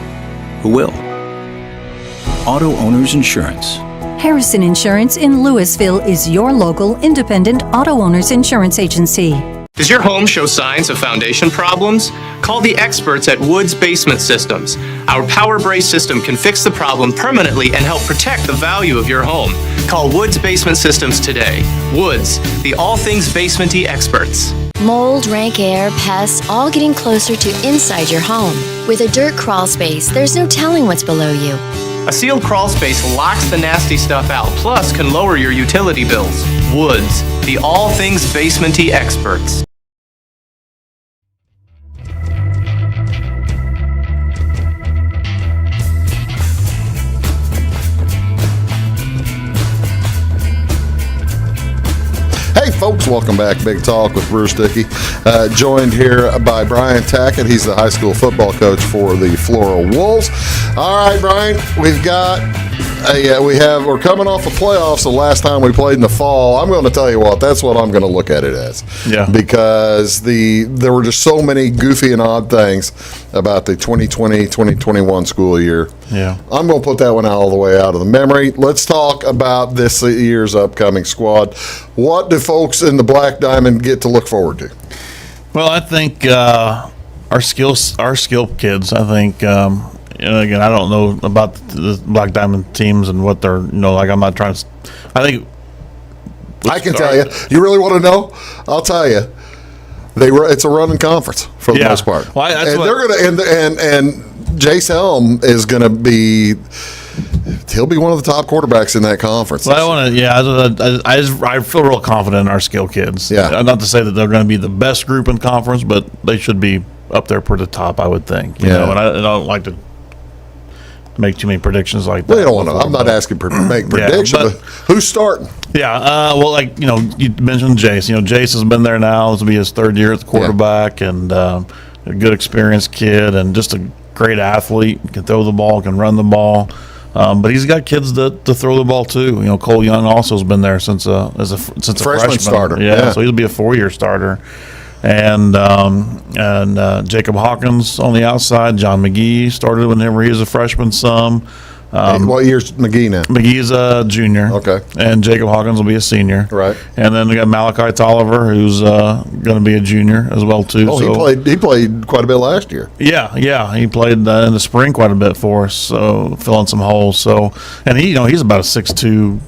who will. Auto Owners Insurance. Harrison Insurance in Louisville is your local independent auto owners insurance agency. Does your home show signs of foundation problems? Call the experts at Woods Basement Systems. Our power brace system can fix the problem permanently and help protect the value of your home. Call Woods Basement Systems today. Woods, the all things basement-y experts. Mold, rank air, pests, all getting closer to inside your home. With a dirt crawl space, there's no telling what's below you. A sealed crawl space locks the nasty stuff out, plus can lower your utility bills. Woods, the all things basement-y experts. Hey folks, welcome back. Big Talk with Bruce Dickey. Joined here by Brian Tackitt. He's the high school football coach for the Flora Wolves. All right, Brian, we're coming off the playoffs the last time we played in the fall. I'm going to tell you what, that's what I'm going to look at it as. Yeah. Because there were just so many goofy and odd things about the 2020-2021 school year. Yeah. I'm going to put that one all the way out of the memory. Let's talk about this year's upcoming squad. What do folks in the Black Diamond get to look forward to? Well, I think our skill kids, I think, again, I don't know about the Black Diamond teams and what they're, like I'm not trying to, I think. I can tell you. You really want to know? I'll tell you. It's a running conference for the most part. Well, and Jace Helm is going to be. He'll be one of the top quarterbacks in that conference. Well, I feel real confident in our skill kids. Yeah. Not to say that they're going to be the best group in conference, but they should be up there for the top, I would think. You know, and I don't like to make too many predictions like that. Well, you don't want to. I'm not asking to make predictions, but who's starting? Yeah. Well, you mentioned Jace. Jace has been there now. This will be his third year at the quarterback, and a good experienced kid, and just a great athlete. Can throw the ball, can run the ball. But he's got kids to throw the ball too. Cole Young also has been there since a freshman starter. Yeah, so he'll be a 4-year starter. And Jacob Hawkins on the outside. John McGee started whenever he was a freshman some. What year's McGee now? McGee's a junior. Okay. And Jacob Hawkins will be a senior. Right. And then we got Malachi Tolliver, who's going to be a junior as well too. Oh, he played quite a bit last year. Yeah. He played in the spring quite a bit for us, so filling some holes. So, and he's about a 6'2",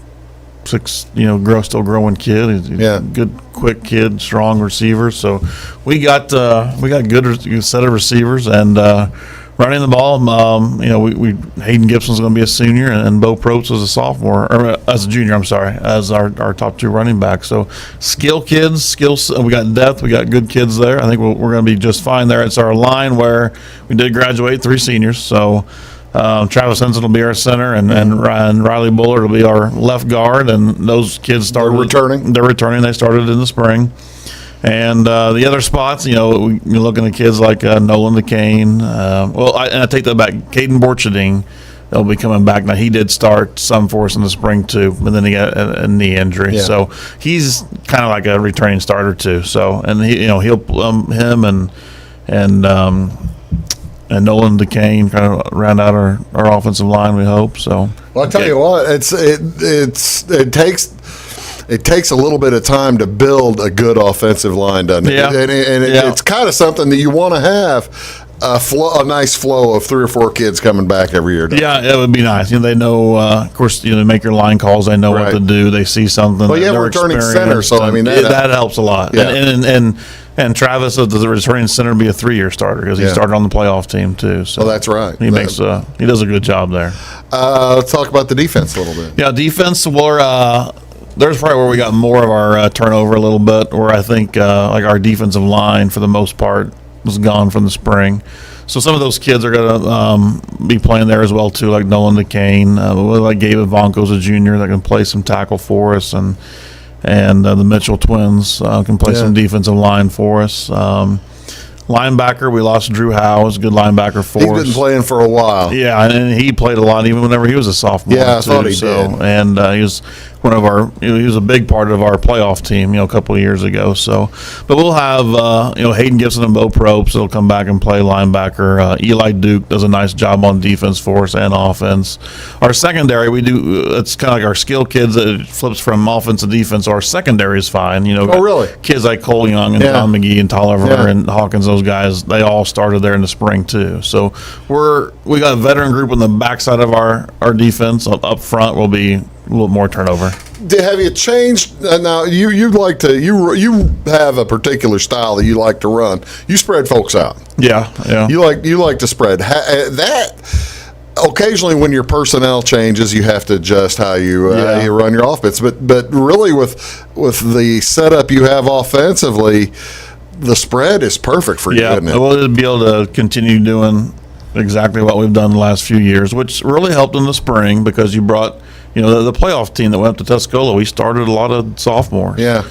still growing kid. He's a good, quick kid, strong receiver. So we got good set of receivers and. Running the ball, we Hayden Gibson's going to be a senior, and Bo Probst is a sophomore, or as a junior. I'm sorry, as our top two running backs. So kids. We got depth. We got good kids there. I think we're going to be just fine there. It's our line where we did graduate 3 seniors. So Travis Henson will be our center, and Riley Bullard will be our left guard. And those kids started returning. They're returning. They started in the spring. And the other spots, you're looking at kids like Nolan DeCane. I take that back. Caden Borcherding, they'll be coming back. Now, he did start some for us in the spring, too, but then he got a knee injury. Yeah. So he's kind of like a returning starter, too. So, and he'll him and Nolan DeCane kind of round out our offensive line, we hope. So, well, I tell you what, it takes a little bit of time to build a good offensive line, doesn't it? Yeah. It's kind of something that you want to have a nice flow of 3 or 4 kids coming back every year. Yeah, it would be nice. They know, of course, they make your line calls. They know what to do. They see something. Well, you have a returning center, so that helps a lot. Yeah. And Travis, the returning center, will be a 3-year starter because he started on the playoff team too. So that's right. He does a good job there. Let's talk about the defense a little bit. Yeah, defense. There's probably where we got more of our turnover a little bit, where I think like our defensive line for the most part was gone from the spring. So some of those kids are going to be playing there as well too, like Nolan DeCane, like Gabe Ivanko's a junior that can play some tackle for us, and the Mitchell twins can play some defensive line for us. Linebacker, we lost Drew Howe. He's a good linebacker for us. He's been playing for a while. Yeah, and he played a lot even whenever he was a sophomore. Yeah, I thought he did. And he was he was a big part of our playoff team, a couple of years ago. So, but we'll have Hayden Gibson and Bo Probst that'll come back and play linebacker. Eli Duke does a nice job on defense for us and offense. Our secondary, we do. It's kind of like our skill kids that flips from offense to defense. Our secondary is fine. Oh, really? Kids like Cole Young and Tom McGee and Tolliver and Hawkins. Those guys, they all started there in the spring too. So we got a veteran group on the backside of our defense. Up front will be a little more turnover. Have you changed now? You have a particular style that you like to run. You spread folks out. Yeah. You like to spread that. Occasionally, when your personnel changes, you have to adjust how you run your offense. But really, with the setup you have offensively, the spread is perfect for you, isn't it? We'll be able to continue doing exactly what we've done the last few years, which really helped in the spring because you brought, the playoff team that went up to Tuscola, we started a lot of sophomores. Yeah.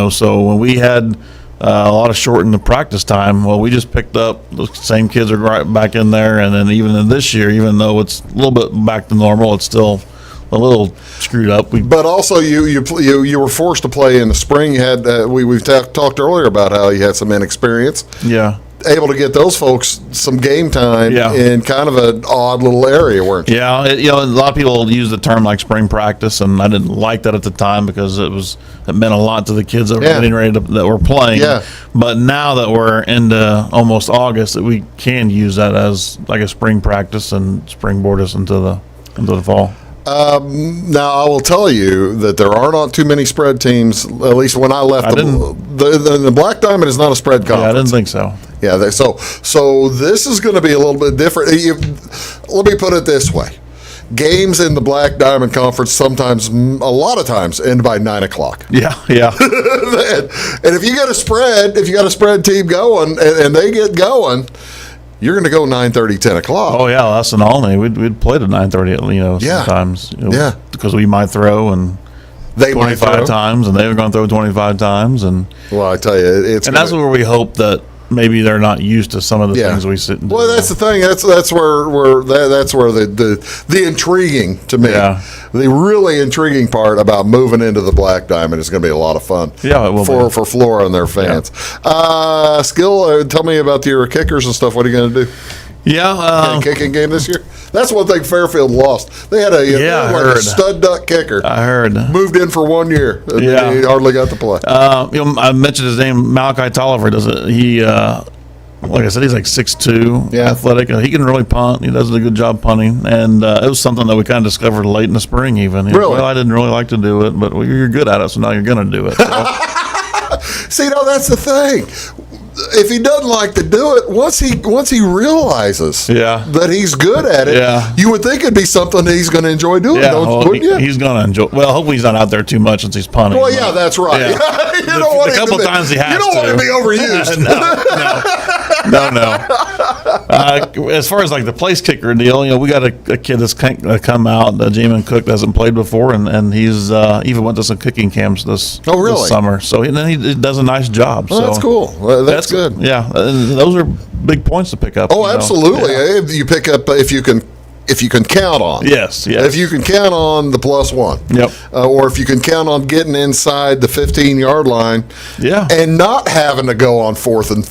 So when we had a lot of shortened the practice time, well, we just picked up the same kids are right back in there, and then even in this year, even though it's a little bit back to normal, it's still a little screwed up. But also, you were forced to play in the spring. You had we've talked earlier about how you had some inexperience. Yeah. Able to get those folks some game time in kind of an odd little area, weren't you? Yeah, a lot of people use the term like spring practice, and I didn't like that at the time because it meant a lot to the kids that were getting ready that were playing. Yeah. But now that we're into almost August, that we can use that as like a spring practice and springboard us into the fall. Now, I will tell you that there are not too many spread teams, at least when I left. The Black Diamond is not a spread conference. Yeah, I didn't think so. Yeah, so this is going to be a little bit different. Let me put it this way. Games in the Black Diamond Conference sometimes, a lot of times, end by 9 o'clock. Yeah. And if you got a spread team going and they get going, you're going to go 9:30, 10 o'clock. Oh, yeah, that's an all-day. We'd play to 9:30, sometimes. Because we might throw and they 25 times, and they're going to throw 25 times. Well, I tell you, that's where we hope that maybe they're not used to some of the things we sit and do. Well, that's the thing. That's where the intriguing to me. Yeah. The really intriguing part about moving into the Black Diamond is going to be a lot of fun. Yeah, it will for Flora and their fans. Yeah. Tell me about your kickers and stuff. What are you going to do? Yeah. Kicking game this year? That's one thing Fairfield lost. They had a stud duck kicker. I heard. Moved in for 1 year. And then he hardly got to play. I mentioned his name, Malachi Tolliver. Does it? He, like I said, he's like 6'2", athletic. He can really punt. He does a good job punting. And it was something that we kind of discovered late in the spring even. Really? Well, I didn't really like to do it, but you're good at it, so now you're going to do it. So. See, that's the thing. If he doesn't like to do it, once he realizes that he's good at it, you would think it'd be something that he's going to enjoy doing. Wouldn't you? He's going to enjoy. Well, hopefully he's not out there too much since he's punting. Well, yeah, that's right. Yeah. You don't want a couple times he has You don't want to be overused. No. As far as like the place kicker deal, we got a kid that's come out. Jamin Cook hasn't played before, and he's even went to some kicking camps this summer. So he does a nice job. Well, that's cool. That's good. Yeah, those are big points to pick up. Oh, absolutely. Yeah. You pick up if you can count on. Yes. If you can count on the +1. Yep. Or if you can count on getting inside the 15-yard line. Yeah. And not having to go on 4th and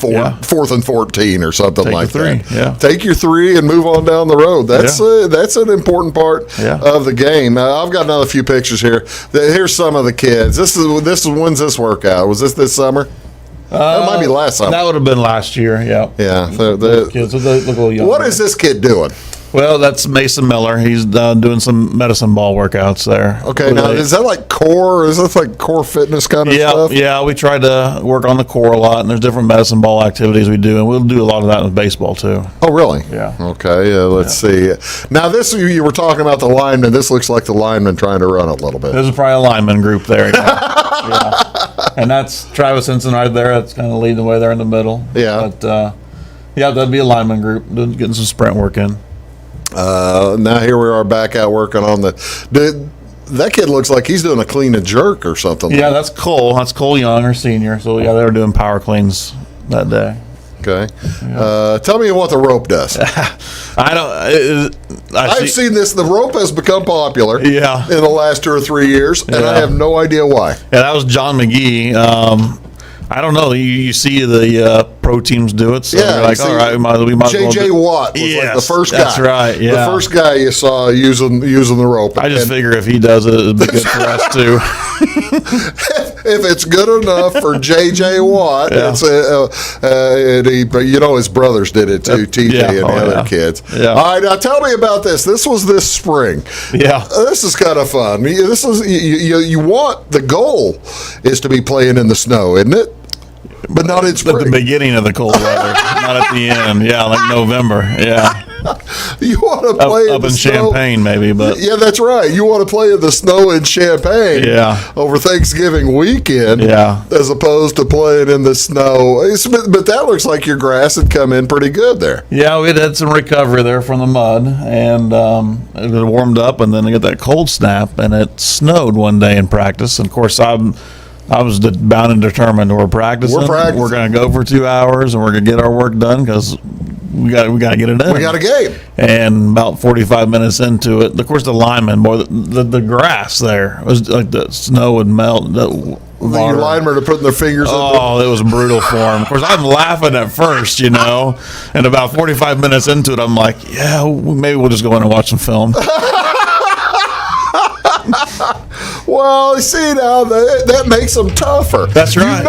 14 or something like that. Yeah. Take your 3 and move on down the road. That's an important part of the game. I've got another few pictures here. Here's some of the kids. This is when's this workout? Was this summer? That might be last summer. That would have been last year. Yeah. Yeah. The kids look a little young. What is this kid doing? Well, that's Mason Miller. He's doing some medicine ball workouts there. Okay, now is that like core? Or is that like core fitness kind of stuff? Yeah, we try to work on the core a lot, and there's different medicine ball activities we do, and we'll do a lot of that with baseball too. Oh, really? Yeah. Okay, let's see. Now, this you were talking about the lineman. This looks like the lineman trying to run it a little bit. There's probably a lineman group there. Yeah. And that's Travis Henson right there. That's kind of leading the way there in the middle. Yeah. But that'd be a lineman group getting some sprint work in. Now here we are back out working on that kid looks like he's doing a clean and jerk or something. Yeah, that's Cole. That's Cole Young, our senior. So they were doing power cleans that day. Okay. Yeah. Tell me what the rope does. I've seen this. The rope has become popular. Yeah. In the last 2 or 3 years, and I have no idea why. Yeah, that was John McGee. I don't know. You see the pro teams do it, so you're like, all right, we might as well. J.J. Watt was like the first guy. That's right. Yeah. The first guy you saw using the rope. I just figure if he does it, it'd be good for us too. If it's good enough for J.J. Watt, his brothers did it too, TJ and the other kids. Yeah. All right, now tell me about this. This was this spring. Yeah. This is kind of fun. This is you want the goal is to be playing in the snow, isn't it? But not in spring. At the beginning of the cold weather, not at the end. Yeah, like November. Yeah. You want to play up in Champaign, maybe, but yeah, that's right. You want to play in the snow in Champaign, over Thanksgiving weekend, as opposed to playing in the snow. But that looks like your grass had come in pretty good there. Yeah, we had some recovery there from the mud, and it had warmed up, and then they got that cold snap, and it snowed one day in practice. And of course, I was bound and determined. We're practicing. We're going to go for 2 hours, and we're going to get our work done because we got to get it done. We got a game. And about 45 minutes into it, of course, the linemen, the grass there was like the snow would melt. Your linemen are putting their fingers. Oh, it was brutal for them. Of course, I'm laughing at first, and about 45 minutes into it, I'm like, yeah, maybe we'll just go in and watch some film. Well, see now that makes them tougher. That's right.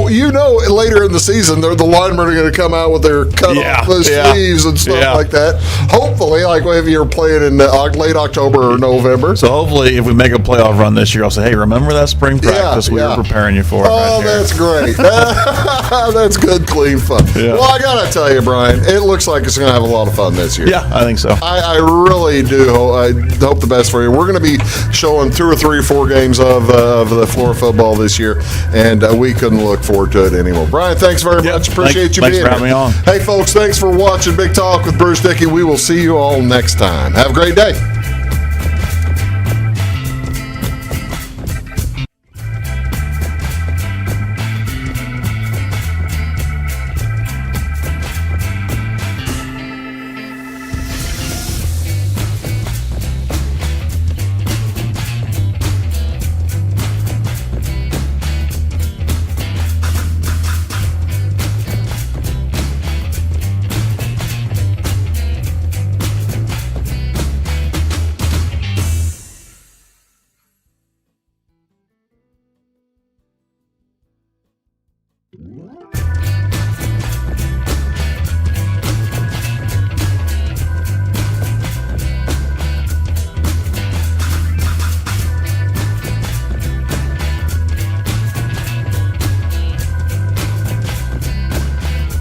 You know, later in the season, the linemen are going to come out with their cut off sleeves and stuff like that. Hopefully, like if you're playing in late October or November. So hopefully, if we make a playoff run this year, I'll say, hey, remember that spring practice we were preparing you for? Oh, that's great. That's good, clean fun. Yeah. Well, I got to tell you, Brian, it looks like it's going to have a lot of fun this year. Yeah, I think so. I really do. I hope the best for you. We're going to be showing 2 or 3 or 4 games of the Flora football this year, and we couldn't look forward to it anymore. Brian, thanks very much. Appreciate you being here. Thanks for having me on. Hey, folks, thanks for watching Big Talk with Bruce Dickey. We will see you all next time. Have a great day.